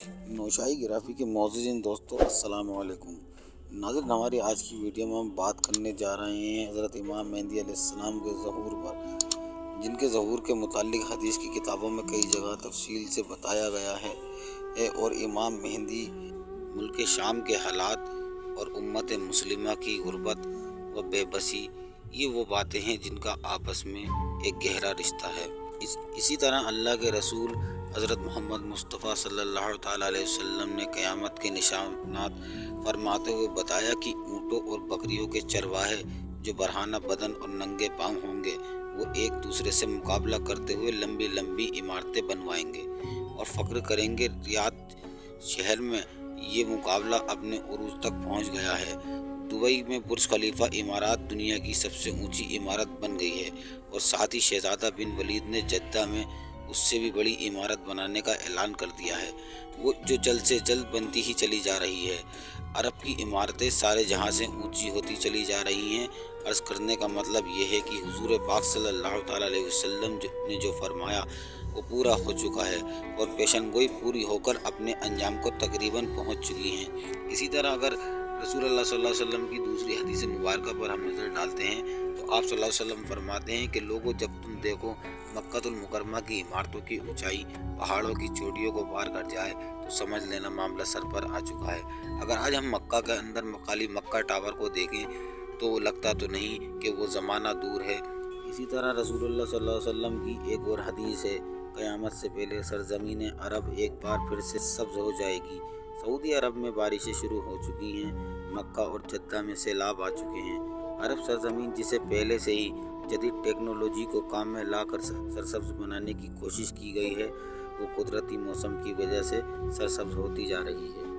Naushahi graphy के मोअज़्ज़िज़ीन दोस्तों, अस्सलाम वालेकुम। नाज़रीन, हमारी आज की वीडियो में हम बात करने जा रहे हैं हज़रत इमाम मेहदी अलैहिस्सलाम के ज़हूर पर, जिनके ज़हूर के मुताल्लिक़ हदीस की किताबों में कई जगह तफ़सील से बताया गया है और इमाम मेहदी, मुल्क शाम के हालात और उम्मत मुस्लिमा की गुरबत व बेबसी, ये वो बातें हैं जिनका आपस में एक गहरा रिश्ता है। इसी तरह अल्लाह के रसूल हज़रत मोहम्मद मुस्तफ़ा सल्लल्लाहु ताला अलैहि वसल्लम ने क़यामत के निशानात फरमाते हुए बताया कि ऊँटों और बकरियों के चरवाहे जो बरहाना बदन और नंगे पाँव होंगे, वो एक दूसरे से मुकाबला करते हुए लंबी लंबी इमारतें बनवाएंगे और फ़ख्र करेंगे। रियाद शहर में ये मुकाबला अपने उरूज तक पहुँच गया है। दुबई में बुर्ज खलीफा इमारत दुनिया की सबसे ऊंची इमारत बन गई है और साथ ही शहज़ादा बिन वलीद ने जद्दा में उससे भी बड़ी इमारत बनाने का ऐलान कर दिया है, वो जो जल्द से जल्द बनती ही चली जा रही है। अरब की इमारतें सारे जहां से ऊंची होती चली जा रही हैं। अर्ज़ करने का मतलब ये है कि हुजूर पाक सल्लल्लाहु ताला अलैहि वसल्लम ने जो फरमाया वो पूरा हो चुका है और पेशनगोई पूरी होकर अपने अंजाम को तकरीबन पहुँच चुकी हैं। इसी तरह अगर रसूलुल्लाह सल्लल्लाहु अलैहि वसल्लम की दूसरी हदीस मुबारक पर हम नज़र डालते हैं तो आप सल्लल्लाहु अलैहि वसल्लम फरमाते हैं कि लोगों, जब तुम देखो मक्कातुल मुकर्रमा की इमारतों की ऊंचाई पहाड़ों की चोटियों को पार कर जाए तो समझ लेना मामला सर पर आ चुका है। अगर आज हम मक्का के अंदर खाली मक्का टावर को देखें तो लगता तो नहीं कि वो ज़माना दूर है। इसी तरह रसूलुल्लाह सल्लल्लाहु अलैहि वसल्लम की एक और हदीस है, क़यामत से पहले सरज़मीन अरब एक बार फिर से सब्ज़ हो जाएगी। सऊदी अरब में बारिशें शुरू हो चुकी हैं, मक्का और जद्दा में सैलाब आ चुके हैं। अरब सरज़मीन जिसे पहले से ही जदीद टेक्नोलॉजी को काम में लाकर सरसब्ज बनाने की कोशिश की गई है, वो कुदरती मौसम की वजह से सरसब्ज होती जा रही है।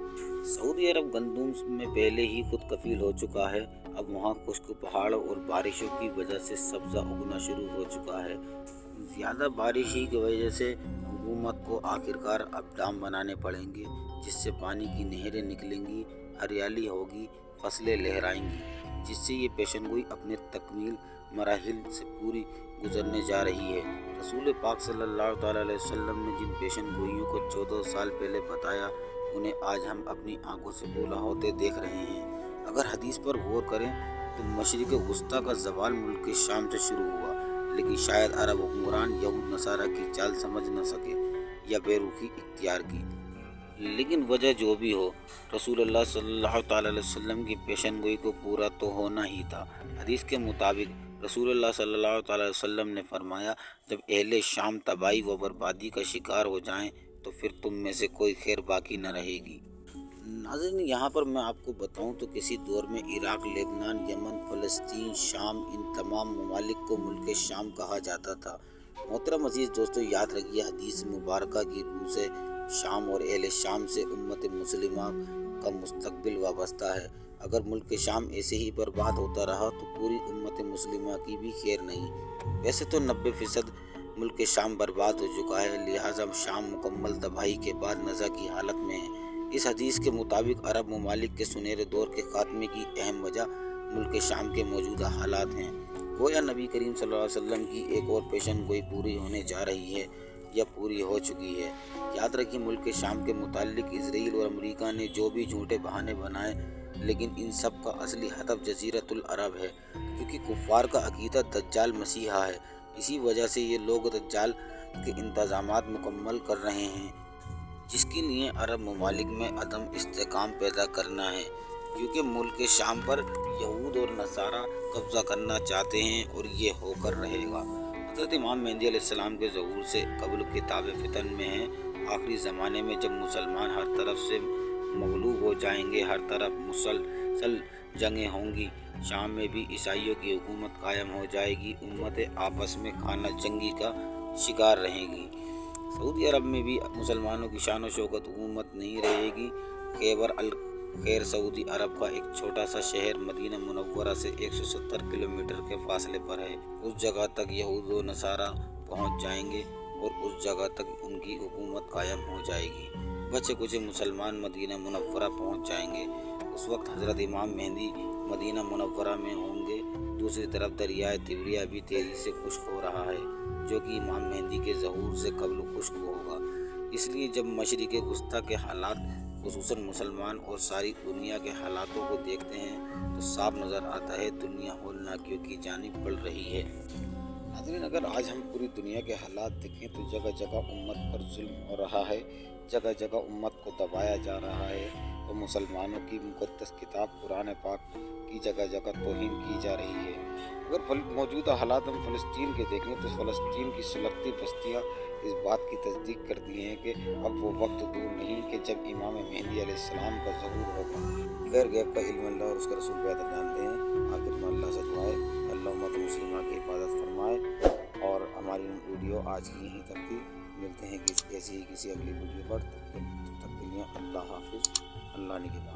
सऊदी अरब गंदुम में पहले ही खुद कफील हो चुका है। अब वहाँ खुश्क पहाड़ों और बारिशों की वजह से सब्ज़ा उगना शुरू हो चुका है। ज़्यादा बारिश ही की वजह से हुकूमत को आखिरकार अब डाम बनाने पड़ेंगे, जिससे पानी की नहरें निकलेंगी, हरियाली होगी, फसलें लहराएंगी, जिससे ये पेशनगोई अपने तकमील मराहिल से पूरी गुजरने जा रही है। रसूल पाक सल्लल्लाहु ताला अलैहि वसल्लम ने जिन पेशनगोइयों को 14 साल पहले बताया, उन्हें आज हम अपनी आंखों से पूरा होते देख रहे हैं। अगर हदीस पर गौर करें तो मशरिक़ वस्ता का ज़वाल मुल्क शाम से शुरू हुआ, लेकिन शायद अरब हुक्मरान यहूद नसारा की चाल समझ न सके या बेरुखी इख्तियार की। लेकिन वजह जो भी हो, रसूलुल्लाह सल्लल्लाहु ताला अलैहि वसल्लम की पेशनगोई को पूरा तो होना ही था। हदीस के मुताबिक रसूलुल्लाह सल्लल्लाहु ताला अलैहि वसल्लम ने फरमाया, जब अहले शाम तबाही व बर्बादी का शिकार हो जाएं तो फिर तुम में से कोई खैर बाकी न रहेगी। नाज़रीन, यहाँ पर मैं आपको बताऊँ तो किसी दौर में इराक़, लेबनान, यमन, फ़लस्तीन, शाम, इन तमाम ममालिक को मुल्क शाम कहा जाता था। मोहतरम अज़ीज़ दोस्तों, याद रखिए, हदीस मुबारक की रूह से शाम और अहले शाम से उम्मत मुस्लिमा का मुस्तक़बिल वाबस्ता है। अगर मुल्क शाम ऐसे ही बर्बाद होता रहा तो पूरी उम्मत मुस्लिमा की भी खैर नहीं। वैसे तो 90% मुल्क शाम बर्बाद हो चुका है, लिहाजा शाम मुकम्मल तबाही के बाद नज़ा की हालत में है। इस हदीस के मुताबिक अरब ममालिक के सुनहरे दौर के ख़ात्मे की अहम वजह मुल्क शाम के मौजूदा हालात हैं। गोया नबी करीम सल्लल्लाहु अलैहि वसल्लम की एक और पेशन गोई पूरी होने जा रही है या पूरी हो चुकी है। याद रखिए, मुल्क शाम के मुताल्लिक इजराइल और अमेरिका ने जो भी झूठे बहाने बनाए, लेकिन इन सब का असली हदफ जज़ीरतुल अरब है, क्योंकि कुफ़ार का अक़ीदा दज्जाल मसीहा है। इसी वजह से ये लोग दज्जाल के इंतज़ामात मुकम्मल कर रहे हैं, जिसके लिए अरब ममालिक में अदम इस्तेकाम पैदा करना है, क्योंकि मुल्क शाम पर यहूद और नसारा कब्ज़ा करना चाहते हैं और ये होकर रहेगा। हज़रत इमाम मेहदी अलैहिस्सलाम के ज़हूर से कबल किताब फितन में है, आखिरी ज़माने में जब मुसलमान हर तरफ से मगलूब हो जाएंगे, हर तरफ मुसलसल जंगें होंगी, शाम में भी ईसाइयों की हुकूमत कायम हो जाएगी, उम्मतें आपस में खाना जंगी का शिकार रहेंगी। सऊदी अरब में भी मुसलमानों की शान व शौकत हुकूमत नहीं रहेगी। खैबर अल खैर सऊदी अरब का एक छोटा सा शहर मदीना मुनव्वरा से 170 किलोमीटर के फासले पर है। उस जगह तक यहूद व नसारा पहुंच जाएंगे और उस जगह तक उनकी हुकूमत कायम हो जाएगी। बचे कुछ मुसलमान मदीना मुनव्वरा पहुंच जाएंगे। उस वक्त हज़रत इमाम मेहदी मदीना मुनव्वरा में होंगे। दूसरी तरफ दरियाए तिबरिया भी तेज़ी से खुश्क हो रहा है, जो कि इमाम मेहदी के ज़हूर से कबल खुश्क होगा। اس لیے جب مشرق وسطیٰ کے حالات خصوصاً مسلمان اور ساری دنیا کے حالاتوں کو دیکھتے ہیں تو صاف نظر آتا ہے دنیا ہولناکیوں کی جانب بڑھ رہی ہے۔ ناظرین، اگر آج ہم پوری دنیا کے حالات دیکھیں تو جگہ جگہ امت پر ظلم ہو رہا ہے، جگہ جگہ امت کو دبایا جا رہا ہے اور مسلمانوں کی مقدس کتاب قرآن پاک کی جگہ جگہ توہین کی جا رہی ہے۔ اگر موجودہ حالات ہم فلسطین کے دیکھیں تو فلسطین کی سلگتی بستیاں اس بات کی تصدیق کرتی ہیں کہ اب وہ وقت دور نہیں کہ جب امام مہدی علیہ السلام کا ظہور ہوگا۔ غیر غیب کا علم اللہ اور اس کے رسول بہتر جانتے ہیں۔ آخر میں اللہ سے دعائے اللہ امت مسلمہ کی حفاظت فرمائے۔ اور ہماری ویڈیو آج کی یہیں تک تھی، ملتے ہیں ایسی ہی کسی اگلی ویڈیو پر، تب تک کے لیے اللہ حافظ، اللہ نگہبان۔